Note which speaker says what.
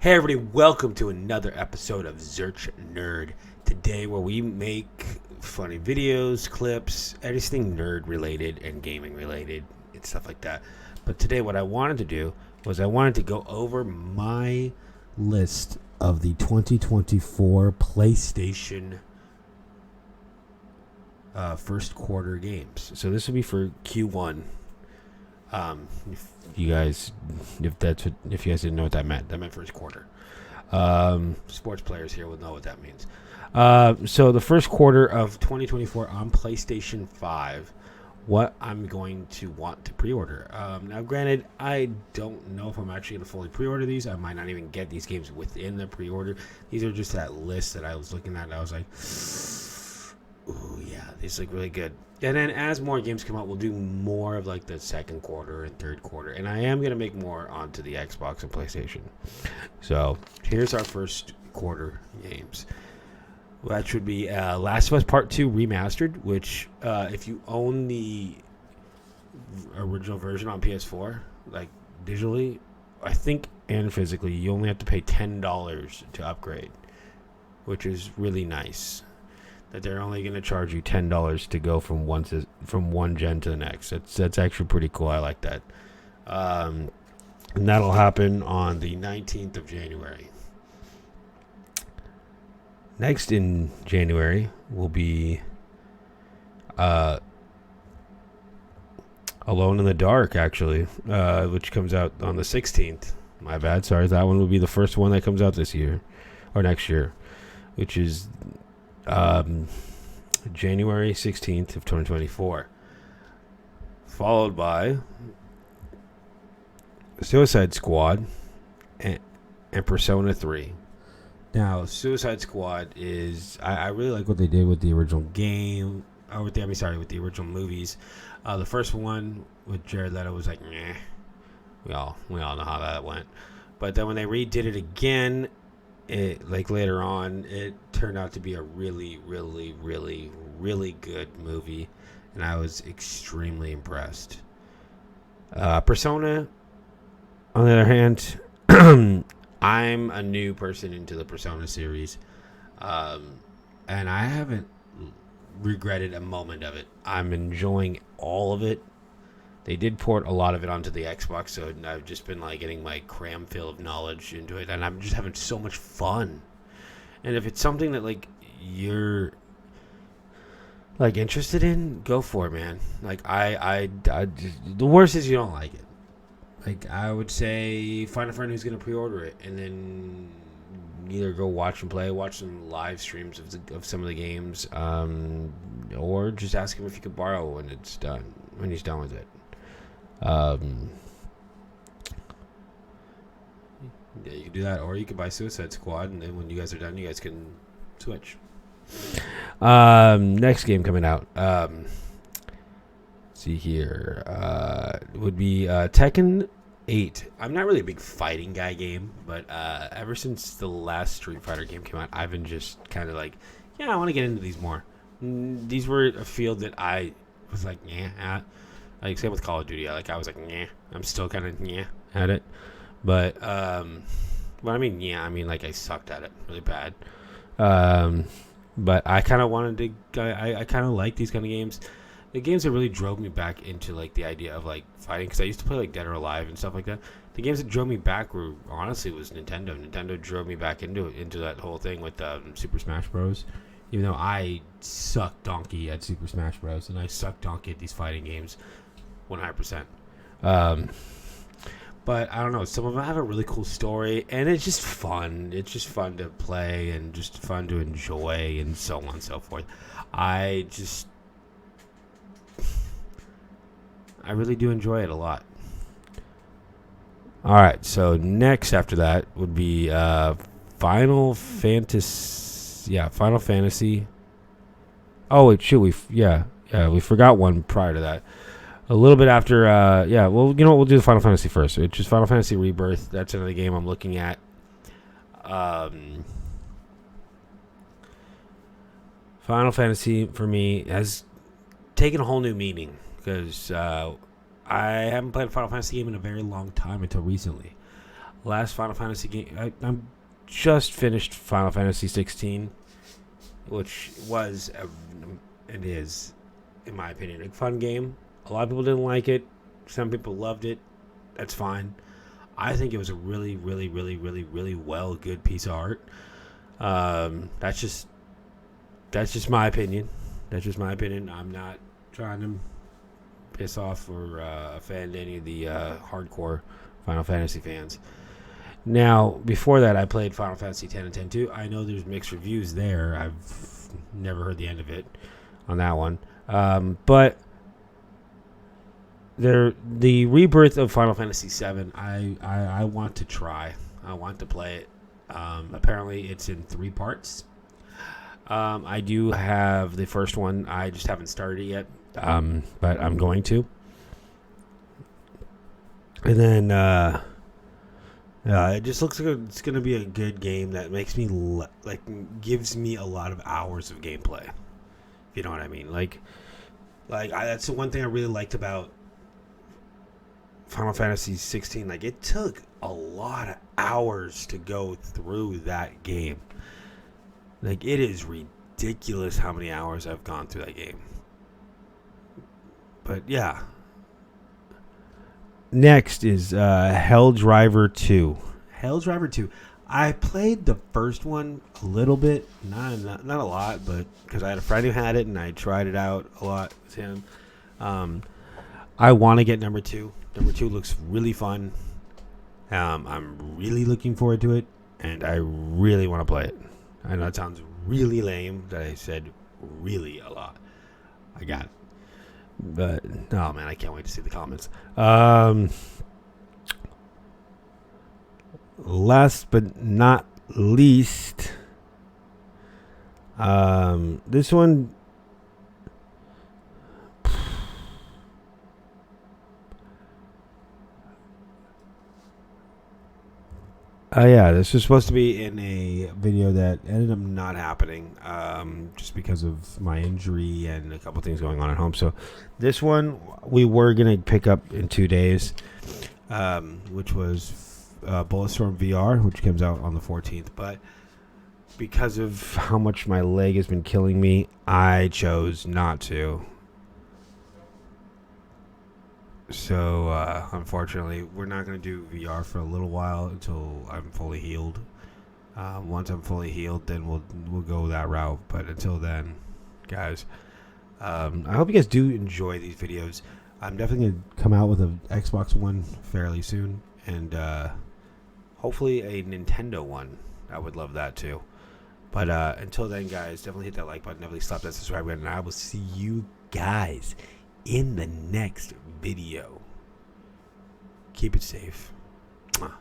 Speaker 1: Hey everybody, welcome to another episode of Zerch Nerd. Today where we make funny videos, clips, anything nerd related and gaming related and stuff like that. But today what I wanted to do was I wanted to go over my list of the 2024 PlayStation first quarter games. So this will be for Q1. If you guys didn't know what that meant first quarter. Sports players here will know what that means. So the first quarter of 2024 on PlayStation 5, what I'm going to want to pre-order. Now, granted, I don't know if I'm actually going to fully pre-order these. I might not even get these games within the pre-order. These are just that list that I was looking at, and I was like, ooh, yeah, these look really good. And then as more games come out, we'll do more of like the second quarter and third quarter. And I am going to make more onto the Xbox and PlayStation. So here's our first quarter games. That should be Last of Us Part 2 Remastered, which if you own the original version on PS4, like digitally, I think, and physically, you only have to pay $10 to upgrade, which is really nice. That they're only going to charge you $10 to go from one gen to the next. That's actually pretty cool. I like that. And that'll happen on the 19th of January. Next in January will be Alone in the Dark, actually, which comes out on the 16th. My bad. Sorry. That one will be the first one that comes out this year or next year, which is January 16th of 2024, followed by Suicide Squad and Persona 3. Now, Suicide Squad is I really like what they did with the original game. With the original movies. The first one with Jared Leto was like, meh. We all know how that went. But then when they redid it again, later on, it turned out to be a really, really, really, really good movie, and I was extremely impressed. Persona, on the other hand, I'm a new person into the Persona series, and I haven't regretted a moment of it. I'm enjoying all of it. They did port a lot of it onto the Xbox, so I've just been like getting my cram fill of knowledge into it, and I'm just having so much fun. And if it's something that like you're like interested in, go for it, man. Like I the worst is you don't like it. Like I would say, find a friend who's gonna pre-order it, and then either go watch some live streams of some of the games, or just ask him if you could borrow when he's done with it. Yeah, you can do that, or you can buy Suicide Squad, and then when you guys are done, you guys can switch. Next game coming out, see here, would be Teken 8. I'm not really a big fighting guy game, but ever since the last Street Fighter game came out, I've been just kind of like, yeah, I want to get into these more. These were a field that I was like, yeah. Like, same with Call of Duty. I was like, yeah. I'm still kind of, yeah, at it. But, when I mean, like, I sucked at it really bad. But I kind of wanted to, I kind of like these kind of games. The games that really drove me back into, like, the idea of, like, fighting. Because I used to play, like, Dead or Alive and stuff like that. The games that drove me back were, honestly, was Nintendo. Nintendo drove me back into that whole thing with Super Smash Bros. Even though I suck donkey at Super Smash Bros. And I suck donkey at these fighting games. 100%. But I don't know. Some of them have a really cool story, and it's just fun. It's just fun to play and just fun to enjoy, and so on and so forth. I really do enjoy it a lot. All right. So next after that would be Final Fantasy. Yeah, Final Fantasy. Oh wait, shoot. We forgot one prior to that. A little bit after, well, you know what, we'll do the Final Fantasy first, which is Final Fantasy Rebirth. That's another game I'm looking at. Final Fantasy, for me, has taken a whole new meaning, because I haven't played a Final Fantasy game in a very long time until recently. Last Final Fantasy game. I'm just finished Final Fantasy 16, which was and is, in my opinion, a fun game. A lot of people didn't like it. Some people loved it. That's fine. I think it was a really, really, really, really, really good piece of art. That's just my opinion. That's just my opinion. I'm not trying to piss off or offend any of the hardcore Final Fantasy fans. Now, before that, I played Final Fantasy 10 and 10-2. I know there's mixed reviews there. I've never heard the end of it on that one. But the rebirth of Final Fantasy 7, I want to try. I want to play it. Apparently, it's in 3 parts. I do have the first one. I just haven't started it yet, but I'm going to. And then it just looks like it's going to be a good game that makes me gives me a lot of hours of gameplay. If you know what I mean. That's the one thing I really liked about Final Fantasy 16. Like, it took a lot of hours to go through that game. Like, it is ridiculous how many hours I've gone through that game. But yeah. Next is HellDriver 2. HellDriver 2. I played the first one a little bit, not a lot, but because I had a friend who had it and I tried it out a lot with him. I want to get number 2. Number 2 looks really fun. I'm really looking forward to it, and I really want to play it. I know it sounds really lame that I said really a lot. I got it. But, oh man, I can't wait to see the comments. Last but not least, this one, this was supposed to be in a video that ended up not happening, just because of my injury and a couple things going on at home. So this one we were going to pick up in 2 days, which was Bulletstorm VR, which comes out on the 14th. But because of how much my leg has been killing me, I chose not to. So, unfortunately, we're not going to do VR for a little while until I'm fully healed. Once I'm fully healed, then we'll go that route. But until then, guys, I hope you guys do enjoy these videos. I'm definitely going to come out with an Xbox One fairly soon. And hopefully a Nintendo one. I would love that too. But until then, guys, definitely hit that like button. Definitely slap that subscribe button. And I will see you guys in the next video. Keep it safe. Mwah.